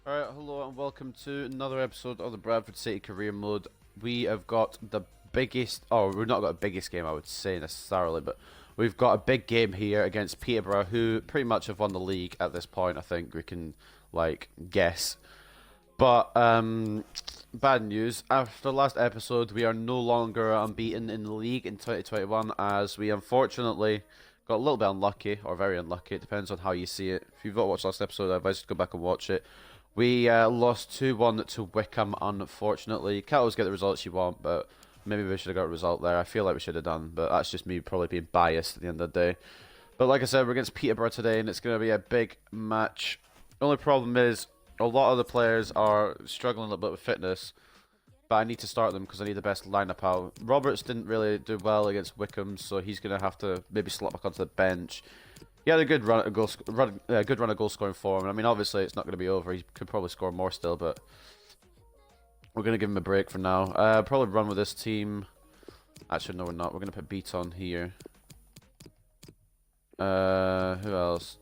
Alright, hello and welcome to another episode of the Bradford City Career Mode. We have got the biggest, we've not got the biggest game I would say necessarily, but we've got a big game here against Peterborough, who pretty much have won the league at this point, I think we can, guess. But, bad news, after the last episode, we are no longer unbeaten in the league in 2021, as we unfortunately got a little bit unlucky, or very unlucky, it depends on how you see it. If you've not watched last episode, I advise you to go back and watch it. We lost 2-1 to Wickham, unfortunately. You can't always get the results you want, but maybe we should have got a result there. I feel like we should have done, but that's just me probably being biased at the end of the day. But like I said, we're against Peterborough today, and it's going to be a big match. The only problem is, a lot of the players are struggling a little bit with fitness, but I need to start them because I need the best lineup out. Roberts didn't really do well against Wickham, so he's going to have to maybe slot back onto the bench. He had a good run of goal scoring form. I mean, obviously it's not going to be over. He could probably score more still, but we're going to give him a break for now. Probably run with this team. Actually, no, we're not. We're going to put Beat on here. Who else?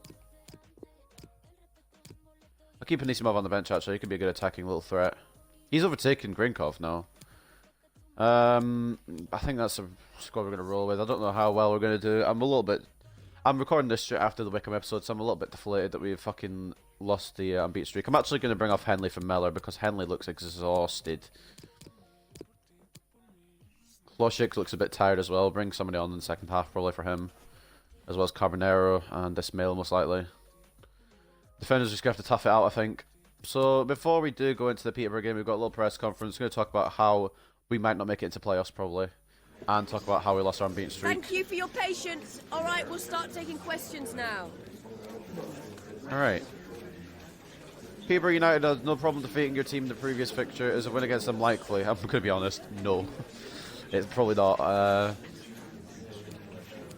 I'll keep Anisimov on the bench. Actually, he could be a good attacking little threat. He's overtaken Grinkov now. I think that's a squad we're going to roll with. I don't know how well we're going to do. I'm recording this straight after the Wickham episode, so I'm a little bit deflated that we fucking lost the unbeaten streak. I'm actually going to bring off Henley from Mellor because Henley looks exhausted. Kloshik looks a bit tired as well. Bring somebody on in the second half probably for him, as well as Carbonero and Ismail most likely. Defenders just going to have to tough it out, I think. So before we do go into the Peterborough game, we've got a little press conference. We're going to talk about how we might not make it into playoffs probably, and talk about how we lost our unbeaten streak. Thank you for your patience. All right, we'll start taking questions now. Alright. Peterborough United had no problem defeating your team in the previous fixture. Is a win against them likely? I'm going to be honest, no. It's probably not.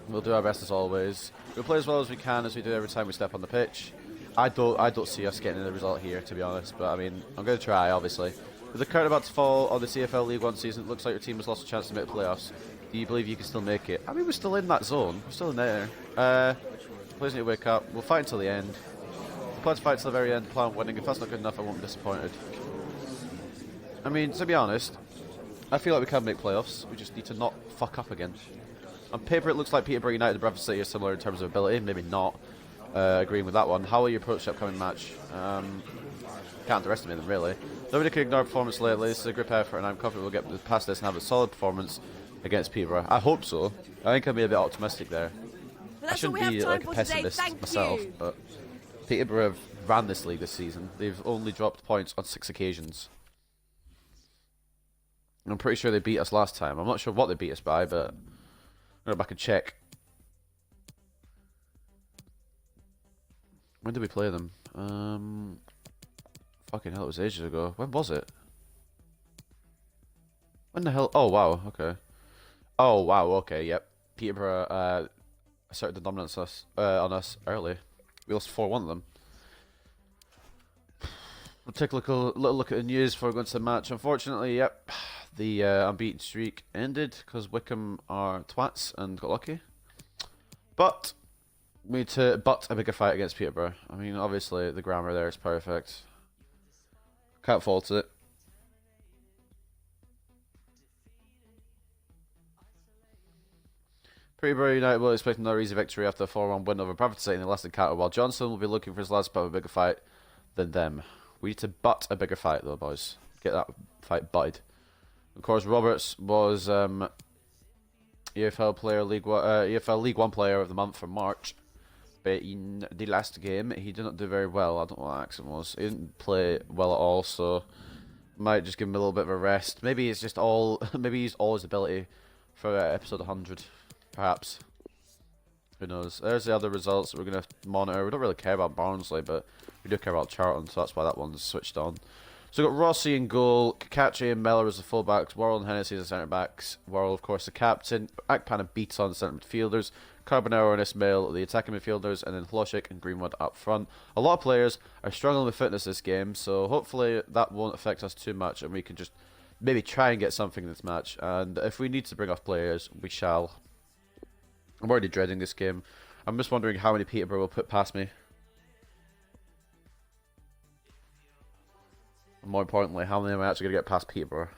We'll do our best as always. We'll play as well as we can, as we do every time we step on the pitch. I don't see us getting the result here, to be honest, but I mean, I'm going to try, obviously. With the curtain about to fall on the CFL League One season, it looks like your team has lost a chance to make the playoffs. Do you believe you can still make it? I mean, we're still in that zone. We're still in there. Players need to wake up. We'll fight until the end. We plan to fight till the very end. Plan on winning. If that's not good enough, I won't be disappointed. I mean, to be honest, I feel like we can make playoffs. We just need to not fuck up again. On paper, it looks like Peterborough United and Bradford City are similar in terms of ability. Maybe not. Agreeing with that one. How will you approach the upcoming match? Can't underestimate them, really. Nobody can ignore performance lately. This is a group effort, and I'm confident we'll get past this and have a solid performance against Peterborough. I hope so. I think I'll be a bit optimistic there. I shouldn't be like a pessimist myself, but Peterborough have ran this league this season. They've only dropped points on 6 occasions. And I'm pretty sure they beat us last time. I'm not sure what they beat us by, but I'll go back and check. When did we play them? Fucking hell, it was ages ago. When was it? When the hell? Oh, wow, okay. Oh, wow, okay, yep. Peterborough asserted the dominance on us early. We lost 4-1 to them. We'll take a little look at the news before we go into the match. Unfortunately, yep, the unbeaten streak ended because Wickham are twats and got lucky. But we need to butt a bigger fight against Peterborough. I mean, obviously, the grammar there is perfect. Can't fault it. Peterborough United will expect another easy victory after a 4-1 win over Bradford City in the last encounter, while Johnson will be looking for his lads to put up a bigger fight than them. We need to butt a bigger fight, though, boys. Get that fight butted. Of course, Roberts was EFL League One Player of the Month for March. But in the last game, he did not do very well. I don't know what the accent was. He didn't play well at all, so might just give him a little bit of a rest. Maybe it's just all. Maybe he's all his ability for episode 100, perhaps. Who knows? There's the other results that we're gonna monitor. We don't really care about Barnsley, but we do care about Charlton, so that's why that one's switched on. So we've got Rossi in goal, Kakachi and Mellor as the fullbacks, Worrell and Hennessy as the centre backs, Worrell of course the captain, Akpan and Beats on the centre midfielders, Carbonero and Ismail the attacking midfielders, and then Hloshik and Greenwood up front. A lot of players are struggling with fitness this game, so hopefully that won't affect us too much and we can just maybe try and get something in this match. And if we need to bring off players, we shall. I'm already dreading this game. I'm just wondering how many Peterborough will put past me. More importantly, how many am I actually going to get past Peterborough?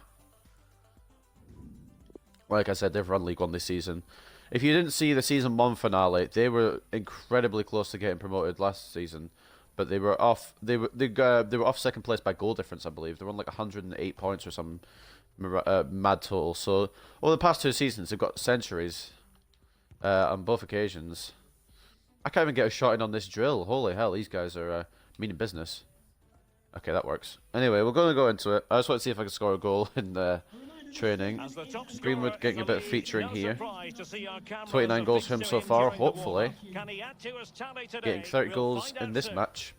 Like I said, they've run League One this season. If you didn't see the Season 1 finale, they were incredibly close to getting promoted last season. But they were off. They were off second place by goal difference, I believe. They were on like 108 points or some mad total. So over the past 2 seasons, they've got centuries on both occasions. I can't even get a shot in on this drill. Holy hell, these guys are meaning business. Okay, that works. Anyway, we're going to go into it. I just want to see if I can score a goal in the training. Greenwood getting a bit of featuring here. 29 goals for him so far, hopefully. Getting 30 goals in this match.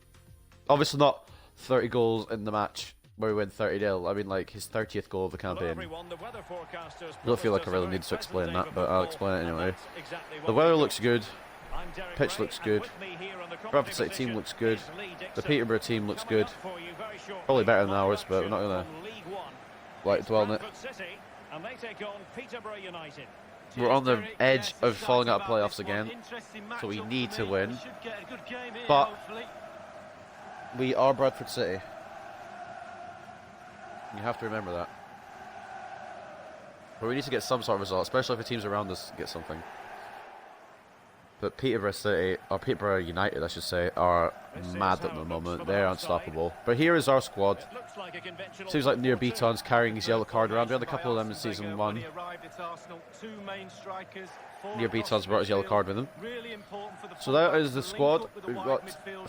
Obviously not 30 goals in the match where we win 30-0. I mean, like, his 30th goal of the campaign. I don't feel like I really need to explain that, but I'll explain it anyway. The weather looks good. Pitch looks good. Bradford City team looks good. The Peterborough team looks good. Probably better than ours, but we're not going to dwell on it. We're on the edge of falling out of playoffs again, so we need to win. But we are Bradford City. You have to remember that. But we need to get some sort of result, especially if the teams around us get something. But Peterborough City, or Peterborough United I should say, are mad at the moment. They're unstoppable. But here is our squad. Seems like Near Beaton's carrying his yellow card around. We had a couple of them in Season 1. Near Beaton's brought his yellow card with him. So that is the squad. We've got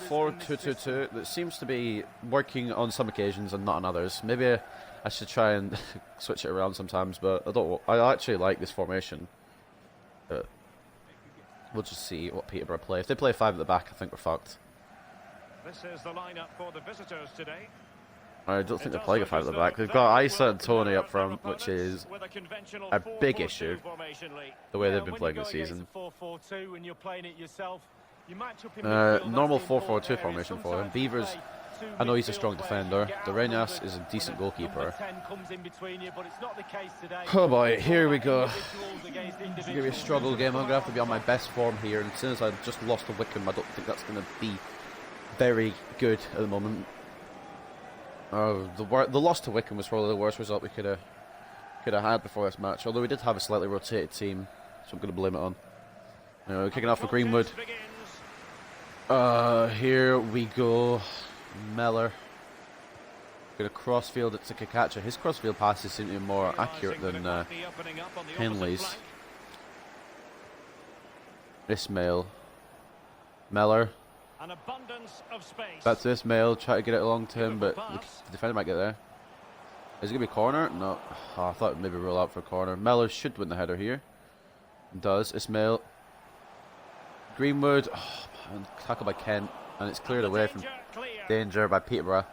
4-2-2-2 that seems to be working on some occasions and not on others. Maybe I should try and switch it around sometimes, but I actually like this formation. We'll just see what Peterborough play. If they play 5 at the back, I think we're fucked. This is the lineup for the visitors today. I don't think they're playing a 5 at the back. They've got Isa and Tony up front, which is a big issue. The way they've been playing this season. Normal 4-4-2 formation for him. Beavers, I know he's a strong defender. Durenas is a decent goalkeeper. Oh boy, here we go. It's going to be a struggle game. I'm going to have to be on my best form here. And since I just lost to Wickham, I don't think that's going to be very good at the moment. The loss to Wickham was probably the worst result we could have had before this match. Although we did have a slightly rotated team, so I'm going to blame it on. We're kicking off for Greenwood. Here we go. Mellor. Going to crossfield it to Kakacha. His crossfield passes seem to be more accurate than Henley's. Ismail. Mellor. Back to Ismail. Try to get it along to him, but the defender might get there. Is it going to be corner? No. Oh, I thought maybe roll out for a corner. Mellor should win the header here. Does. Ismail. Greenwood. Oh, man. Tackled by Kent. And it's cleared away from danger by Peterborough.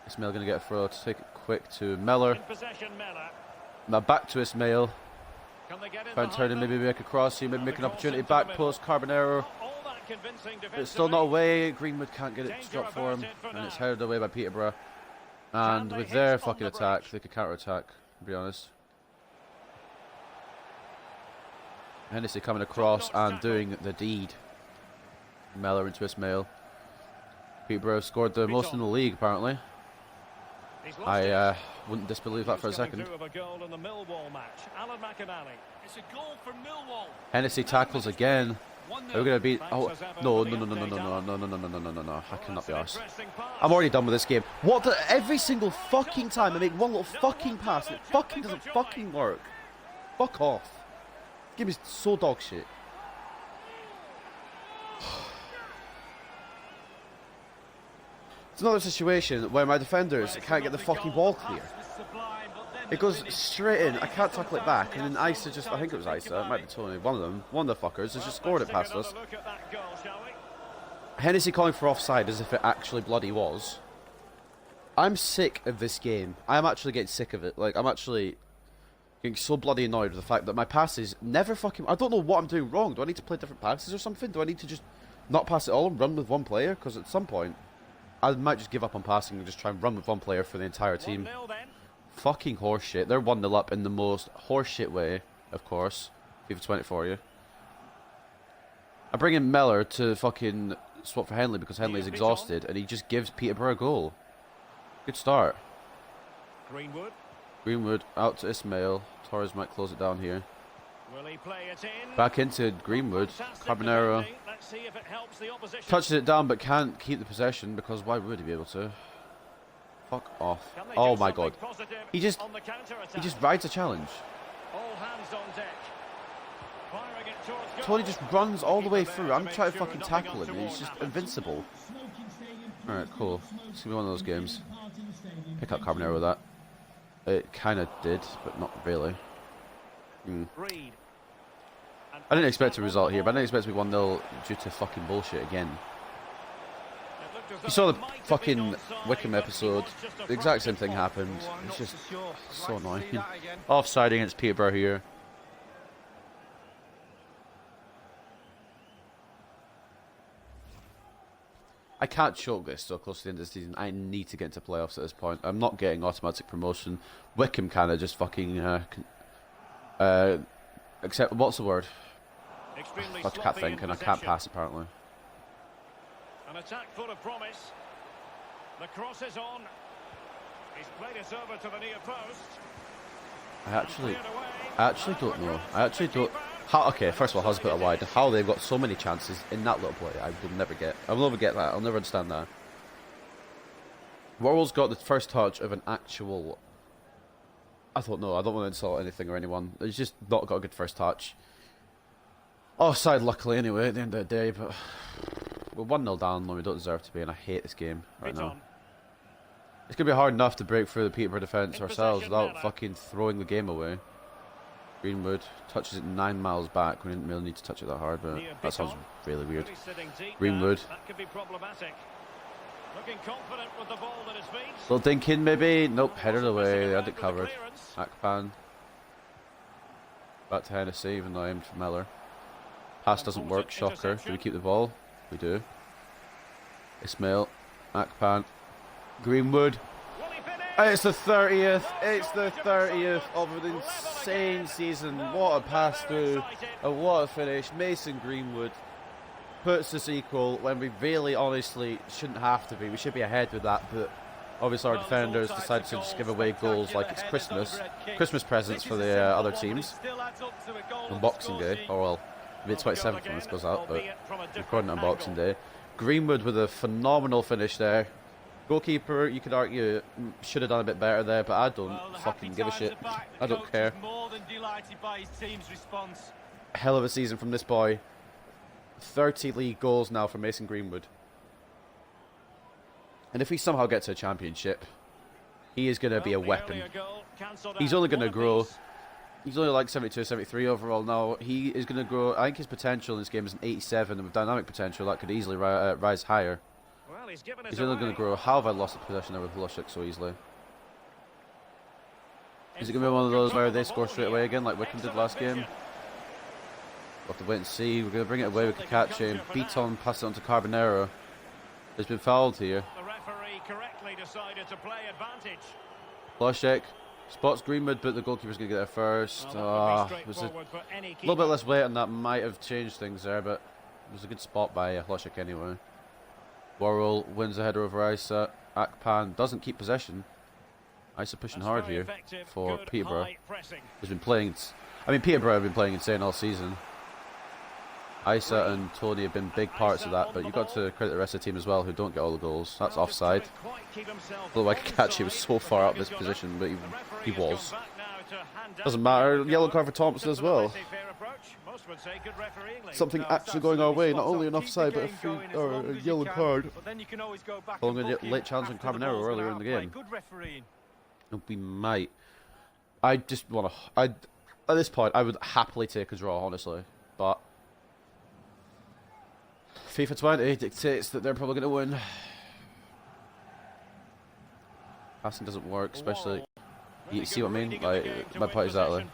Ismail going to get a throw to take it quick to Mellor. Now back to Ismail. Trying to turn and maybe make a cross here, maybe make an opportunity. Back post, Carbonero. It's still not away. Greenwood can't get it to drop for him. And it's headed away by Peterborough. And with their fucking attack, they could counter-attack, to be honest. Hennessy coming across and doing the deed. Mellor into Ismail. Peterborough scored the most in the league, apparently. I wouldn't disbelieve that for a second. Hennessy tackles again. Are we going to beat... Oh, no. I cannot be arsed. I'm already done with this game. Every single fucking time I make one little fucking pass, it fucking doesn't fucking work. Fuck off. This game is so dog shit. It's another situation where my defenders can't get the fucking ball clear. It goes straight in, I can't tackle it back, and then Isa just, I think it was Isa, it might be Tony, one of the fuckers has just scored it past us. Hennessy calling for offside as if it actually bloody was. I'm sick of this game. I'm actually getting sick of it. Like, I'm actually getting so bloody annoyed with the fact that my passes never fucking... I don't know what I'm doing wrong. Do I need to play different passes or something? Do I need to just not pass it all and run with one player? Because at some point, I might just give up on passing and just try and run with one player for the entire team. Fucking horseshit. They're 1-0 up in the most horseshit way, of course. FIFA 20 for you. I bring in Mellor to fucking swap for Henley because Henley is exhausted, and he just gives Peterborough a goal. Good start. Greenwood. Greenwood out to Ismail. Torres might close it down here. Will he play it in? Back into Greenwood. Carbonero Let's see if it helps the opposition. touches it down but can't keep the possession because why would he be able to? Fuck off. Can they Oh do my something god. positive He just on the counter-attack? rides a challenge. All hands on deck. Firing it towards goal. Tony just runs all the way Keeper through. there I'm make trying to sure fucking nothing tackle him and he's untoward just happens. invincible. Alright, cool. It's gonna be one of those games. Pick up Carbonero with that. It kinda did, but not really. Reed. I didn't expect a result here, but I didn't expect to be 1-0 due to fucking bullshit again. You saw the fucking Wickham episode, the exact same thing happened. It's just so annoying. Offside against Peterborough here. I can't choke this so close to the end of the season. I need to get into playoffs at this point. I'm not getting automatic promotion. Wickham kind of just fucking except what's the word? I can't think and I can't pass apparently. An attack full of promise. The cross is on. He's played it over to the near post. I actually don't know. I actually don't. How? Okay, first of all, how's a bit of wide? How they've got so many chances in that little play? I will never get. I'll never get that. I'll never understand that. Worrell's got the first touch of an actual. I don't know. I don't want to insult anything or anyone. He's just not got a good first touch. Offside, luckily, anyway, at the end of the day, but we're 1-0 down when we don't deserve to be, and I hate this game right now. It's going to be hard enough to break through the Peterborough defence ourselves without fucking throwing the game away. Greenwood touches it 9 miles back. We didn't really need to touch it that hard, but that sounds really weird. Greenwood. That could be problematic. Looking confident with the ball at his feet. Little dink in, maybe. Nope, headed away. They had it covered. Akpan. Back to Hennessy, even though I aimed for Miller. Pass doesn't work, shocker. Do we keep the ball? We do. Ismail. Akpan. Greenwood. It's the 30th. It's the 30th of an insane season. What a pass through. And what a finish. Mason Greenwood puts us equal when we really honestly shouldn't have to be. We should be ahead with that, but obviously our defenders decided to just give away goals like it's Christmas. Christmas presents for the other teams. On Boxing Day. Or well, maybe 27th when this goes out, but recording on Boxing Day. Greenwood with a phenomenal finish there. Goalkeeper, you could argue, should have done a bit better there, but I don't fucking give a shit. I don't care. Hell of a season from this boy. 30 league goals now for Mason Greenwood. And if we somehow get to a championship, he is going to be a weapon. He's only going to grow. He's only like 72, 73 overall now. He is going to grow. I think his potential in this game is an 87, and with dynamic potential, that could easily rise higher. Well, he's only going to grow. How have I lost the possession there with Lushik so easily? Is it going to be one of those where they score straight away again, like Wickham did last game? We'll have to wait and see. We're going to bring it away. We can catch him. Beaton, pass it on to Carbonero. He's been fouled here. The referee correctly decided to play advantage. Lushik spots Greenwood, but the goalkeeper's going to get there first. It was a little bit less weight, and that might have changed things there, but it was a good spot by Lushik anyway. Worrell wins the header over Isa. Akpan doesn't keep possession. Isa pushing hard here for Peterborough. He's been playing. I mean, Peterborough have been playing insane all season. Isa and Tony have been big parts of that, but you've got to credit the rest of the team as well, who don't get all the goals. That's offside. Although I could catch, he was so far out this position, but he was. Doesn't matter. Yellow card for Thompson as well. Something actually going our way, not only an offside, but a yellow card. Following a late challenge on Carbonero earlier in the game. We might. I just want to. At this point, I would happily take a draw, honestly, but FIFA 20 dictates that they're probably going to win. Passing doesn't work, especially. You see what I mean? Like, my point exactly.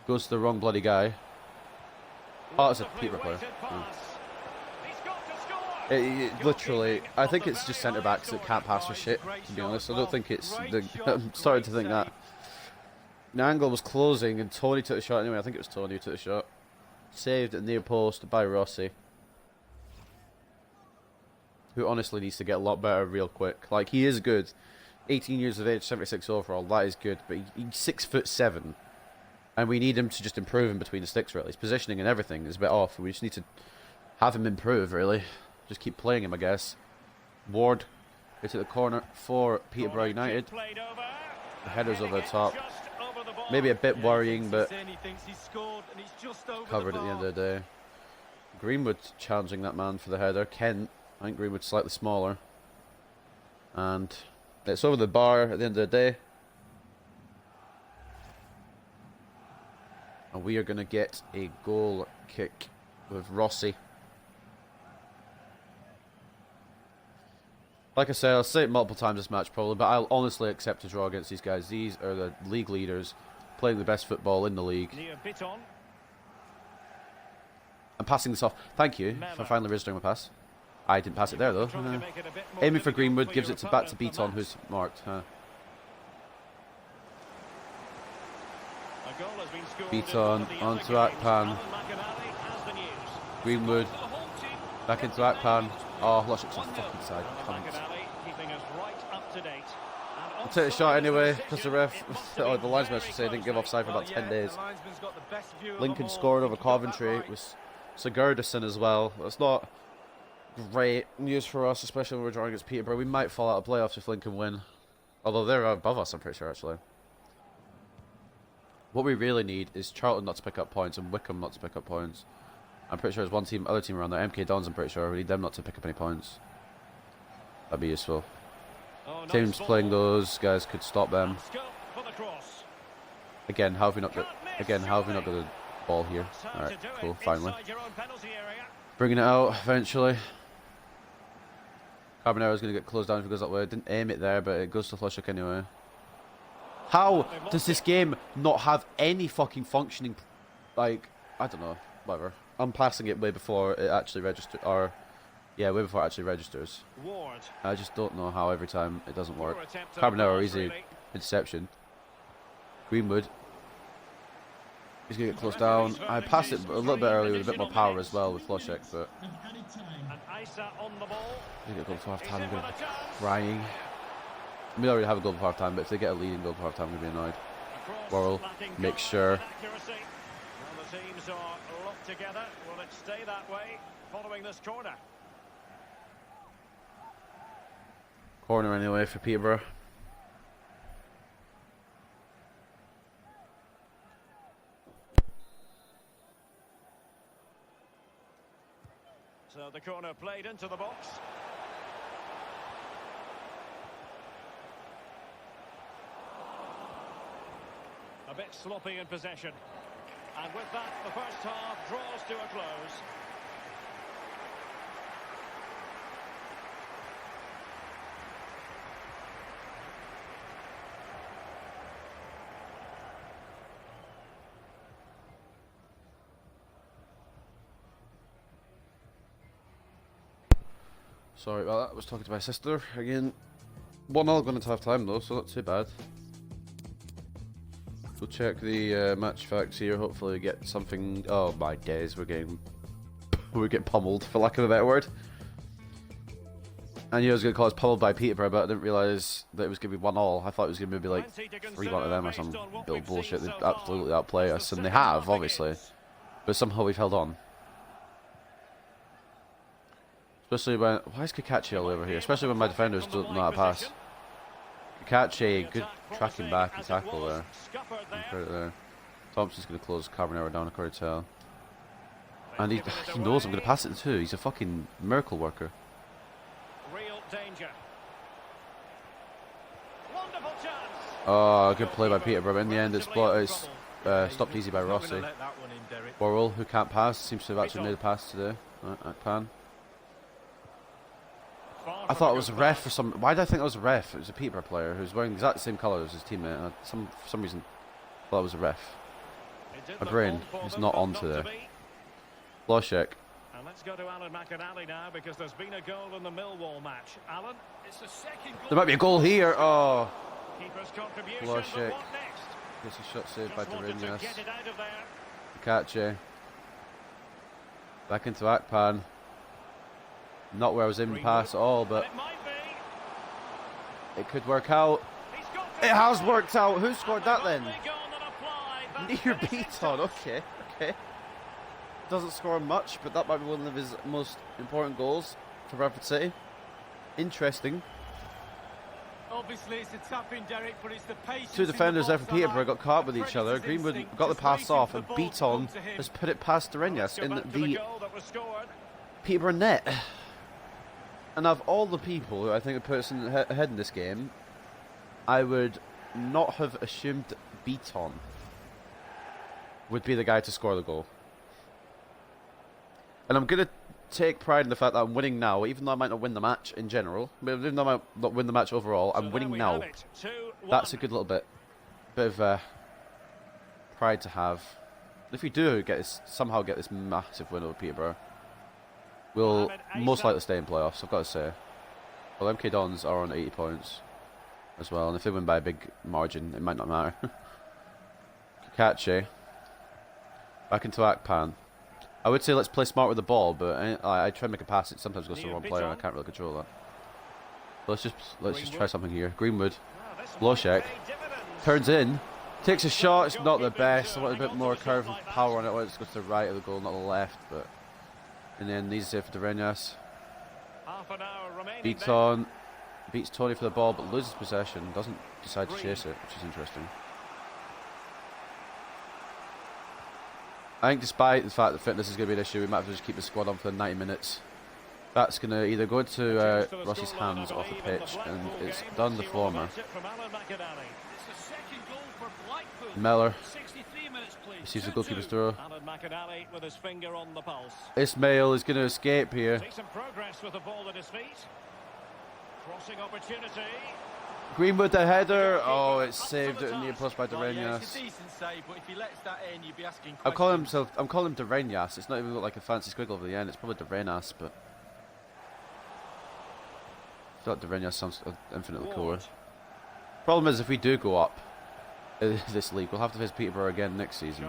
Goes to the wrong bloody guy. Oh, it's a Peterborough player. Literally, I think it's just centre backs that can't pass for shit, to be honest. I don't think it's. I'm starting to think that. The angle was closing and Tony took the shot anyway. I think it was Tony who took the shot. Saved at near post by Rossi. who honestly needs to get a lot better real quick. Like, he is good. 18 years of age, 76 overall, that is good, but he's 6'7", and we need him to just improve in between the sticks, really. His positioning and everything is a bit off. We just need to have him improve, really. Just keep playing him, I guess. Ward into the corner for Peterborough United. The header's over the top. Maybe a bit worrying, but covered at the end of the day. Greenwood challenging that man for the header. Kent, I think Greenwood's slightly smaller. And it's over the bar at the end of the day. And we are going to get a goal kick with Rossi. Like I said, I'll say it multiple times this match probably, but I'll honestly accept a draw against these guys. These are the league leaders, playing the best football in the league. I'm passing this off. Thank you for finally registering my pass. I didn't pass it there though. Aiming for Greenwood, gives it back to Beaton, who's marked. Beaton onto Akpan. Greenwood back into Akpan. Oh, Loshik's on the fucking side. I'll take a shot anyway, because the ref, or the linesman should say, didn't give offside for about 10 days. Lincoln scored over Coventry. It was Sigurdsson as well. That's not great news for us, especially when we're drawing against Peterborough. We might fall out of playoffs if Lincoln win. Although they're above us, I'm pretty sure, actually. What we really need is Charlton not to pick up points and Wickham not to pick up points. I'm pretty sure there's one team, other team around there. MK Dons, I'm pretty sure. We need them not to pick up any points. That'd be useful. Teams playing those guys could stop them. Again, how have we not got? Again, how have we not got the ball here? All right, cool. Finally, bringing it out eventually. Carbonero's going to get closed down if it goes that way. Didn't aim it there, but it goes to Flushik anyway. How does this game not have any fucking functioning? Like, I don't know. Whatever. I'm passing it way before it actually registers, or yeah, way before it actually registers. I just don't know how every time it doesn't work. Carbonero, easy interception. Greenwood. He's going to get closed down. I passed it a little bit earlier with a bit more power as well with Floshek, but they get a goal for half time. I'm going to be crying. We already have a goal for half time, but if they get a leading goal for half time, I'm going to be annoyed. Worrell makes sure. The teams are locked together. Will it stay that way following this corner? Corner anyway for Peterborough. So the corner played into the box. A bit sloppy in possession. And with that, the first half draws to a close. Sorry about that, I was talking to my sister again. 1-0 going into half time though, so not too bad. We'll check the match facts here, hopefully get something. Oh my days, we're getting pummeled, for lack of a better word. I knew I was going to call us pummeled by Peterborough, but I didn't realise that it was going to be 1-0. I thought it was going to be like 3-1 to them or some bullshit. They absolutely outplay us, and they have, obviously. But somehow we've held on. Especially when... Why is Kakachi all over here? Especially when my defenders don't know how to pass. Kakachi, good tracking back and tackle there. Thompson's going to close Carbonero down, according to tell. And he knows I'm going to pass it too. He's a fucking miracle worker. Real danger. Wonderful chance. Oh, good play by Peterborough. In the end, it's stopped easy by Rossi. Worrell, who can't pass, seems to have actually made a pass today. Akpan. I thought it was a ref for some... Why did I think it was a ref? It was a Peterborough player who was wearing the exact same colour as his teammate. And for some reason, I thought it was a ref. My brain is not on today. Loshek. And let's go to Alan McInally now, because there's been a goal in the Millwall match. Alan, it's the second goal. There might be a goal here. Oh. Keeper's contribution. Loshek. Gets a shot saved by Dorinas. Get it out of there. Kache. Back into Akpan. Not where I was aiming to pass at all, but It might be. it could work out. He's got It has worked out. Who scored that then? Only gone and applied. That's Near finishing Beaton. touch. Okay, okay. Doesn't score much, but that might be one of his most important goals for Bradford City. Interesting. Obviously, it's a tap-in, Derek, but it's the patience. Two defenders there for in the box Peterborough got caught with the each other. Predators' Greenwood instinct, got the just pass waiting off, for and the ball to Beaton come to him. has put it past Let's Durenas go in back to the goal that was scored. Peterborough net. And of all the people who I think would put us ahead in this game, I would not have assumed Beaton would be the guy to score the goal. And I'm going to take pride in the fact that I'm winning now, even though I might not win the match in general. Even though I might not win the match overall, I'm So winning there we now. have it, 2-1. That's a good little bit of pride to have. If we do somehow get this massive win over Peterborough, we'll most likely stay in playoffs, I've got to say. Well, MK Dons are on 80 points as well, and if they win by a big margin, it might not matter. Kakache. Back into Akpan. I would say let's play smart with the ball, but I try to make a pass. It sometimes goes to the wrong player, and I can't really control that. But let's just try something here. Greenwood. Loshek. Turns in. Takes a shot. It's not the best. I want a bit more curve and power on it. I want it to go to the right of the goal, not the left. But in the end, needs to save for Durenas. Half an hour remaining. Beats on. Beats Tony for the ball, but loses possession. Doesn't decide to chase it, which is interesting. I think despite the fact that fitness is going to be an issue, we might have to just keep the squad on for the 90 minutes. That's going to either go into Rossi's hands off the pitch, and it's done the former. Mellor receives the goalkeeper's throw. Ismail is going to escape here. Some progress with the ball at his feet. Crossing opportunity. Greenwood the header. Oh, it's saved at near post by Durenas. I'm calling him Durenas. It's not even like a fancy squiggle over the end. It's probably Durenas, but I feel like Durenas sounds infinitely cooler. Problem is, if we do go up this league, we'll have to face Peterborough again next season,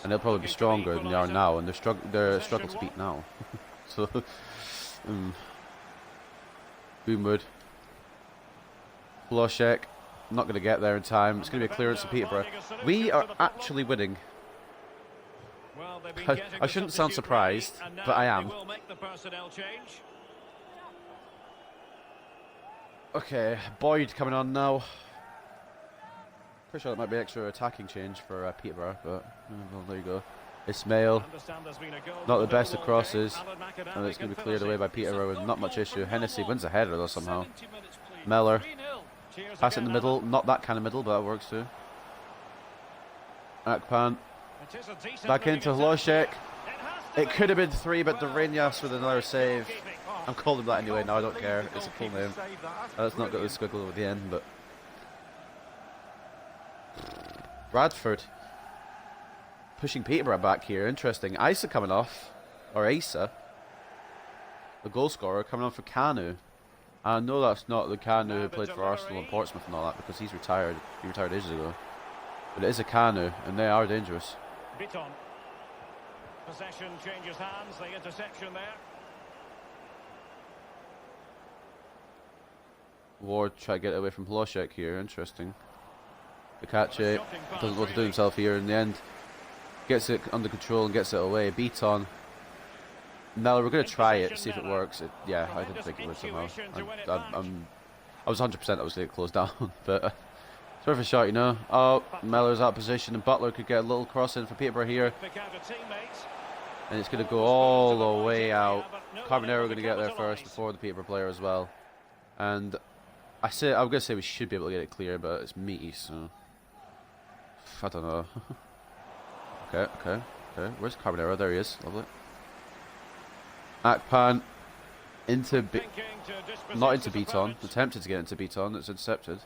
and they'll probably be stronger than they are now, and they're struggle to beat now. So, Greenwood. Loshek, not going to get there in time. It's going to be a clearance to Peterborough. We are actually winning. I shouldn't sound surprised, but I am. Okay, Boyd coming on now. Pretty sure that might be extra attacking change for Peterborough, but well, there you go. Ismail, not the best of crosses, and it's going to be cleared away by Peterborough with not much issue. Hennessy wins the header though somehow. Mellor. Pass it in the middle, not that kind of middle, but that works too. Akpan. Back into Loshek. It could have been 3, but Durenas with another save. I'm calling him that anyway, now I don't care. It's a cool name. Let's not get the squiggle over the end, but Bradford. Pushing Peterborough back here, interesting. Isa coming off, or Asa. The goal scorer coming on for Kanu. I know that's not the Kanu who played for Arsenal and Portsmouth and all that, because he's retired. He retired ages ago. But it is a Kanu, and they are dangerous. Beaton. Possession changes hands, the interception there. Ward try to get away from Loshek here, interesting. Kakache doesn't know what to do himself here in the end. Gets it under control and gets it away. Beaton. Mellor, we're going to try it, see if it works. Yeah, I didn't think it would somehow. I was 100% I was going to close down, but it's worth a shot, you know. Oh, Mellor's out of position, and Butler could get a little cross in for Peterborough here. And it's going to go all the way out. Carbonero going to get there first before the Peterborough player as well. And I'm going to say we should be able to get it clear, but it's meaty, so I don't know. Okay. Where's Carbonero? There he is. Lovely. Akpan into not into Beaton. Attempted to get into Beaton. It's intercepted.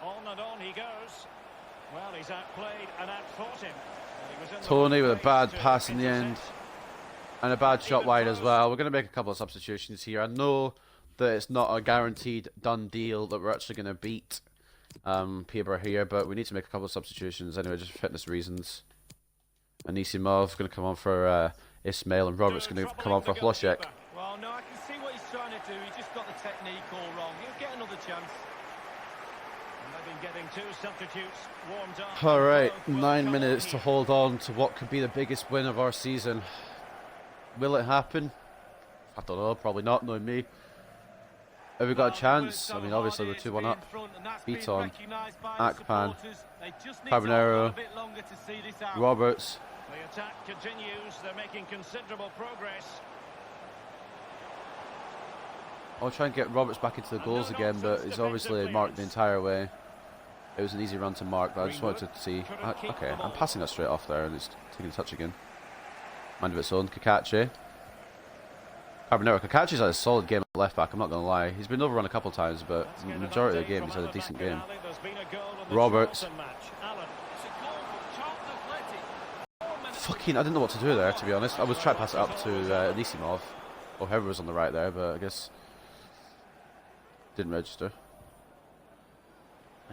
On and on he goes. Well, he's outplayed and outthought him. Tony with a bad pass in the end, and a bad shot wide as well. We're going to make a couple of substitutions here. I know that it's not a guaranteed done deal that we're actually going to beat Peterborough here, but we need to make a couple of substitutions anyway, just for fitness reasons. Anisimov going to come on for Ismail, and Robert's going to come on for Loshek. no, I can see what he's trying to do. He just got the technique all wrong. He'll get another chance. And they've been getting 2 substitutes warmed up. Alright, Both will 9 come minutes on to here. hold on to what could be the biggest win of our season. Will it happen? I don't know, probably not, knowing me. Have we got a chance? I mean, obviously we're 2-1 up. Beaton, Akpan, Carbonero, Roberts. The attack continues. They're making considerable progress. I'll try and get Roberts back into the goals again, but he's obviously marked the entire way. It was an easy run to mark, but I just wanted to see. Okay, I'm passing that straight off there, and it's taking a touch again. Mind of its own. Kakachi. Carbonero. Kakachi's had a solid game at left back, I'm not going to lie. He's been overrun a couple of times, but the majority of the game he's had a decent game. Roberts. Fucking, I didn't know what to do there, to be honest. I was trying to pass it up to Anisimov, or whoever was on the right there, but I guess didn't register.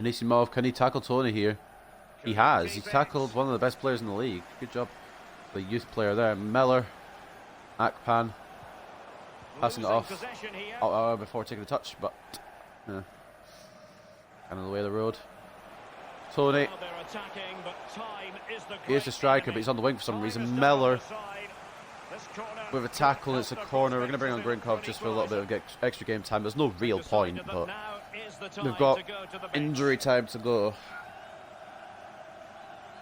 Anisimov, can he tackle Tony here? He has. He's tackled one of the best players in the league. Good job, the youth player there. Miller, Akpan, passing it off before taking the touch, but kind of the way of the road. Tony. Here's the striker, but he's on the wing for some reason. Miller with a tackle. It's a corner. We're going to bring on Grinkov just for a little bit of extra game time. There's no real point, but we've got injury time to go.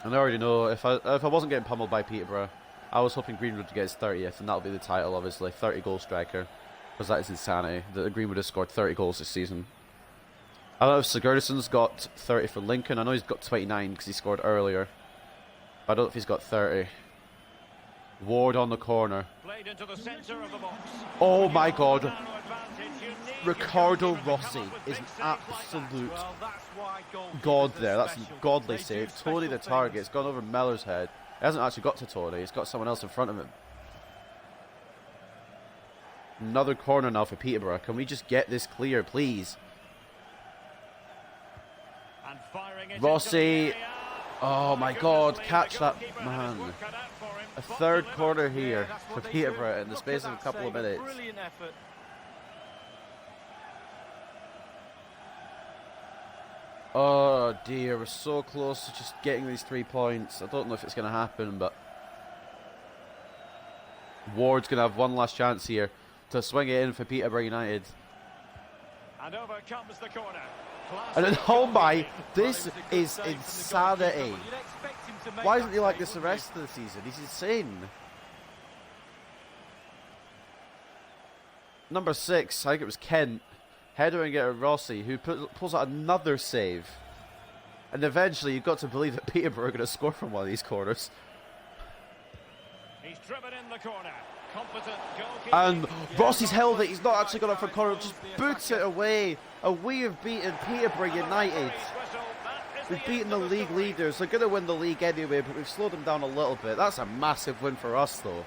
And I already know if I wasn't getting pummeled by Peterborough, I was hoping Greenwood to get his 30th, and that'll be the title, obviously. 30-goal striker, because that is insanity that Greenwood has scored 30 goals this season. I don't know if Sigurdsson's got 30 for Lincoln. I know he's got 29 because he scored earlier. But I don't know if he's got 30. Ward on the corner. Oh my god. Ricardo Rossi is an absolute god there. That's a godly save. Tony the target. It's gone over Miller's head. It hasn't actually got to Tony. It's got someone else in front of him. Another corner now for Peterborough. Can we just get this clear, please? Rossi, oh my god, catch that man. A third corner here for Peterborough in the space of a couple of minutes. Oh dear, we're so close to just getting these 3 points. I don't know if it's going to happen, but Ward's going to have one last chance here to swing it in for Peterborough United. And over comes the corner. And then, oh my, this is insanity. Why isn't he like this the rest of the season? He's insane. Number 6, I think it was Kent, headering it at Rossi, who pulls out another save. And eventually you've got to believe that Peterborough are going to score from one of these corners. He's driven in the corner. And Rossi's held it. He's not actually gone up for a corner. Just boots it away. And we have beaten Peterborough United. We've beaten the league leaders. They're going to win the league anyway, but we've slowed them down a little bit. That's a massive win for us, though.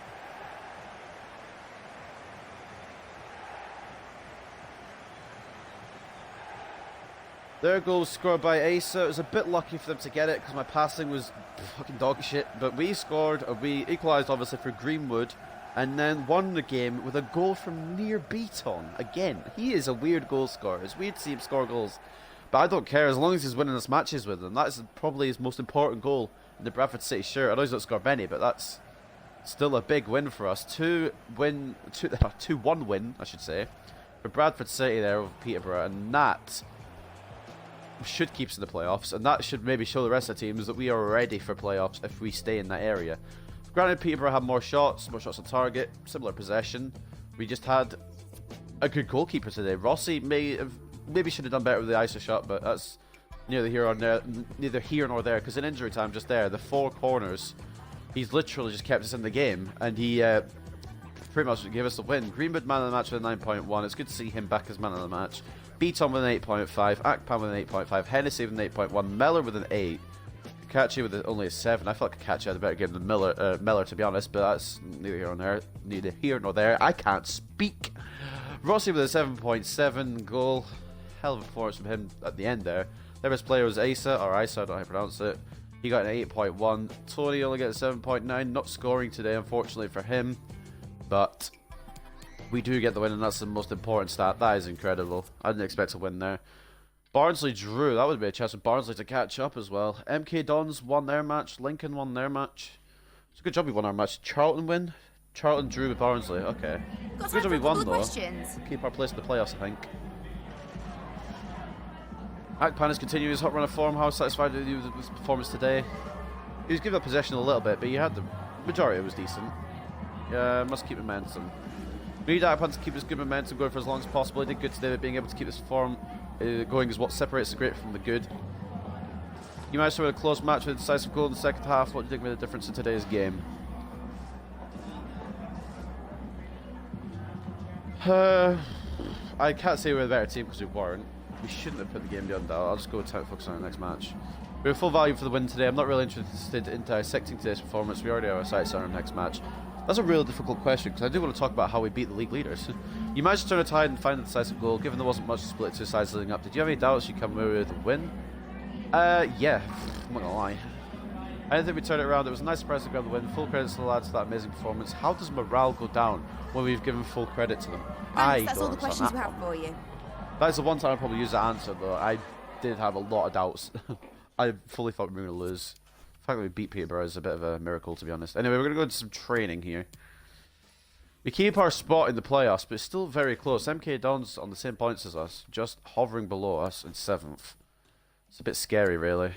Their goal was scored by Asa. It was a bit lucky for them to get it because my passing was fucking dog shit. But we scored, we equalised obviously for Greenwood, and then won the game with a goal from near Beaton. Again, he is a weird goal scorer. It's weird to see him score goals. But I don't care as long as he's winning his matches with them. That is probably his most important goal in the Bradford City shirt. I know he's not scored many, but that's still a big win for us. 2-1 win, I should say, for Bradford City there over Peterborough, and that should keep us in the playoffs, and that should maybe show the rest of the teams that we are ready for playoffs if we stay in that area. Granted, Peterborough had more shots on target, similar possession. We just had a good goalkeeper today. Rossi maybe should have done better with the ISO shot, but that's neither here nor there, because in injury time just there, the 4 corners, he's literally just kept us in the game, and he pretty much gave us the win. Greenwood man of the match with a 9.1. It's good to see him back as man of the match. Beaton with an 8.5, Akpan with an 8.5, Hennessy with an 8.1, Miller with an 8, Kakachi with only a 7. I felt like Kakachi had a better game than Miller, to be honest, but that's neither here nor there. I can't speak. Rossi with a 7.7 goal. Hell of a performance from him at the end there. Their best player was Asa, or Isa, I don't know how to pronounce it. He got an 8.1. Tony only got a 7.9. Not scoring today, unfortunately for him. But We do get the win, and that's the most important stat. That is incredible. I didn't expect a win there. Barnsley drew. That would be a chance for Barnsley to catch up as well. MK Dons won their match. Lincoln won their match. It's a good job we won our match. Charlton win. Charlton drew with Barnsley. Okay. Good job we won though. Keep our place in the playoffs, I think. Akpan is continuing his hot run of form. How satisfied with his performance today? He was given up possession a little bit, but he had the majority. It was decent. Yeah, must keep momentum. We need Akpan to keep his good momentum going for as long as possible. He did good today, but being able to keep his form going is what separates the great from the good. You managed to win a close match with a decisive goal in the second half. What do you think made the difference in today's game? I can't say we're a better team because we weren't. We shouldn't have put the game beyond that. I'll just go with time focus on our next match. We have full value for the win today. I'm not really interested in dissecting today's performance. We already have our sights on our next match. That's a real difficult question because I do want to talk about how we beat the league leaders. You managed to turn a tide and find the decisive goal. Given there wasn't much to split two sides leading up, did you have any doubts you come away with a win? Yeah. I'm not gonna lie. I didn't think we turned it around. It was a nice surprise to grab the win. Full credit to the lads for that amazing performance. How does morale go down when we've given full credit to them? Thanks, that's all the questions we have for you. That's the one time I probably use that answer, though. I did have a lot of doubts. I fully thought we were going to lose. The fact that we beat Peterborough is a bit of a miracle, to be honest. Anyway, we're going to go into some training here. We keep our spot in the playoffs, but it's still very close. MK Dons on the same points as us, just hovering below us in 7th. It's a bit scary, really.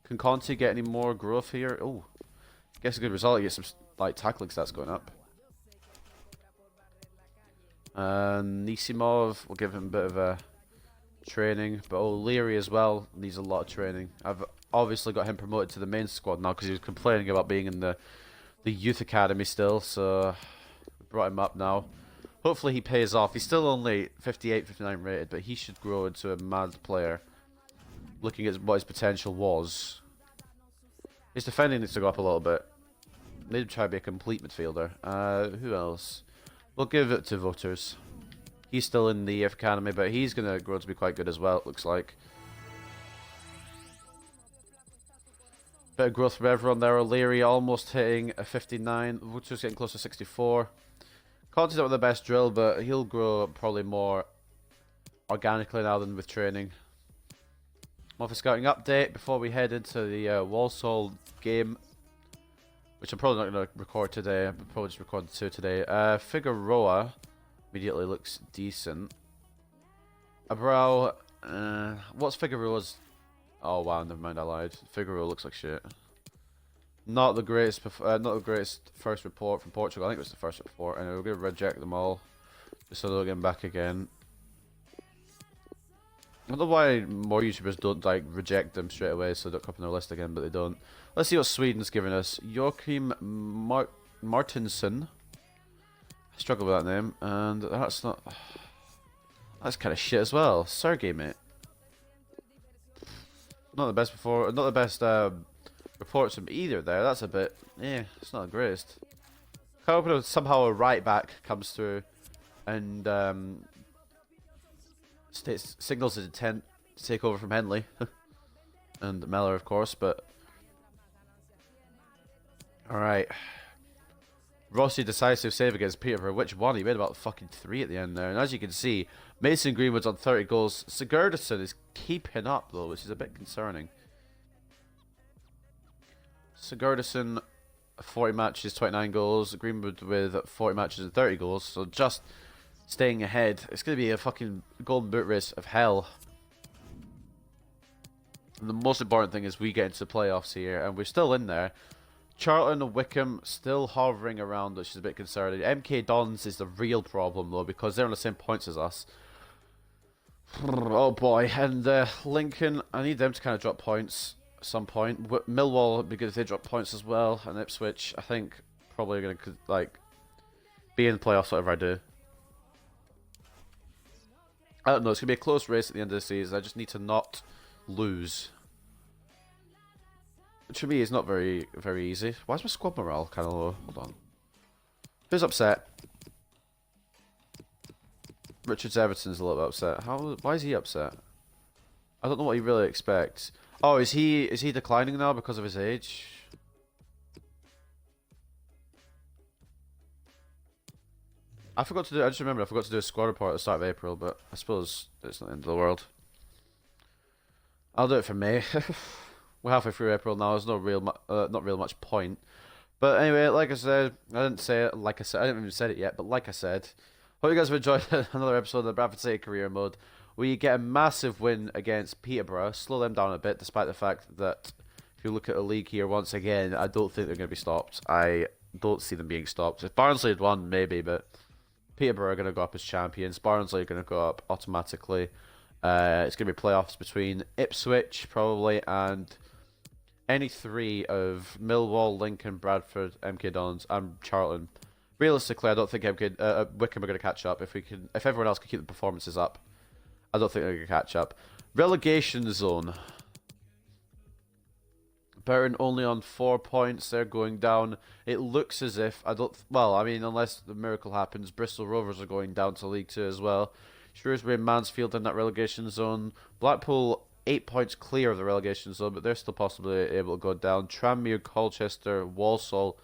Can Conte get any more growth here? Oh, guess a good result. He gets some like tackling stats going up. Nisimov, we'll give him a bit of a training, but O'Leary as well needs a lot of training. I've obviously got him promoted to the main squad now because he was complaining about being in the youth academy still, so we brought him up now. Hopefully he pays off. He's still only 58, 59 rated, but he should grow into a mad player. Looking at what his potential was. His defending needs to go up a little bit. Maybe try to be a complete midfielder. Who else? We'll give it to Voters. He's still in the youth academy, but he's going to grow to be quite good as well, it looks like. Bit of growth from everyone there. O'Leary almost hitting a 59. Voters getting close to 64. Conte's not with the best drill, but he'll grow probably more organically now than with training. More for scouting update before we head into the Walsall game, which I'm probably not going to record today. I'll probably just record the two today. Figueroa immediately looks decent. Abrao, what's Figueroa's? Oh wow, never mind, I lied. Figueroa looks like shit. Not the greatest, not the greatest first report from Portugal. I think it was the first report. Anyway, we're going to reject them all, just so they'll get back again. I don't know why more YouTubers don't like reject them straight away, so they don't come up on their list again, but they don't. Let's see what Sweden's giving us. Joachim Martinsson. I struggle with that name, and that's not. That's kind of shit as well. Sergey, mate. Not the best before. Not the best reports from either there. That's a bit. Yeah, it's not the greatest. I hope somehow a right back comes through, and signals his intent to take over from Henley and Mellor, of course, but alright. Rossi decisive save against Peterborough. Which one? He made about fucking 3 at the end there. And as you can see, Mason Greenwood's on 30 goals. Sigurdsson is keeping up though, which is a bit concerning. Sigurdsson, 40 matches, 29 goals. Greenwood with 40 matches and 30 goals. So just staying ahead. It's going to be a fucking golden boot race of hell. And the most important thing is we get into the playoffs here, and we're still in there. Charlton and Wickham still hovering around, which is a bit concerning. MK Dons is the real problem, though, because they're on the same points as us. Oh boy. And Lincoln, I need them to kind of drop points at some point. Millwall would be good if they drop points as well. And Ipswich, I think, probably going to like be in the playoffs, whatever I do. I don't know, it's going to be a close race at the end of the season. I just need to not lose. Which for me is not very easy. Why is my squad morale kind of low? Hold on. Who's upset? Richards Everton's a little bit upset. Why is he upset? I don't know what he really expects. Oh, is he declining now because of his age? I forgot to do. I just remembered I forgot to do a squad report at the start of April, but I suppose it's not the end of the world. I'll do it for May. We're halfway through April now. There's not real much point. But anyway, like I said, I didn't say it. Like I said, I haven't even said it yet. But like I said, hope you guys have enjoyed another episode of the Bradford City Career Mode. We get a massive win against Peterborough. Slow them down a bit, despite the fact that if you look at the league here once again, I don't think they're going to be stopped. I don't see them being stopped. If Barnsley had won, maybe, but Peterborough are going to go up as champions. Barnsley are going to go up automatically. It's going to be playoffs between Ipswich, probably, and any three of Millwall, Lincoln, Bradford, MK Dons, and Charlton. Realistically, I don't think Wickham are going to catch up. If everyone else can keep the performances up, I don't think they're going to catch up. Relegation zone. Burton only on 4 points. They're going down. It looks as if well, I mean, unless the miracle happens, Bristol Rovers are going down to League Two as well. Shrewsbury and Mansfield in that relegation zone. Blackpool 8 points clear of the relegation zone, but they're still possibly able to go down. Tranmere, Colchester, Walsall,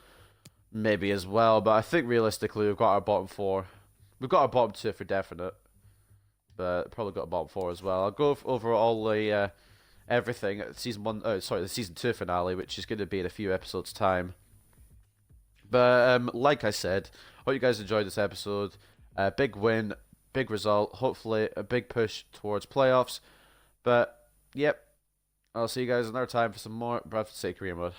maybe as well. But I think realistically, we've got our bottom four. We've got our bottom two for definite, but probably got a bottom four as well. I'll go over all the everything at the season 2 finale, which is going to be in a few episodes' time. But like I said, hope you guys enjoyed this episode. Big win, big result. Hopefully, a big push towards playoffs. But yep, I'll see you guys another time for some more Bradford City Career Mode.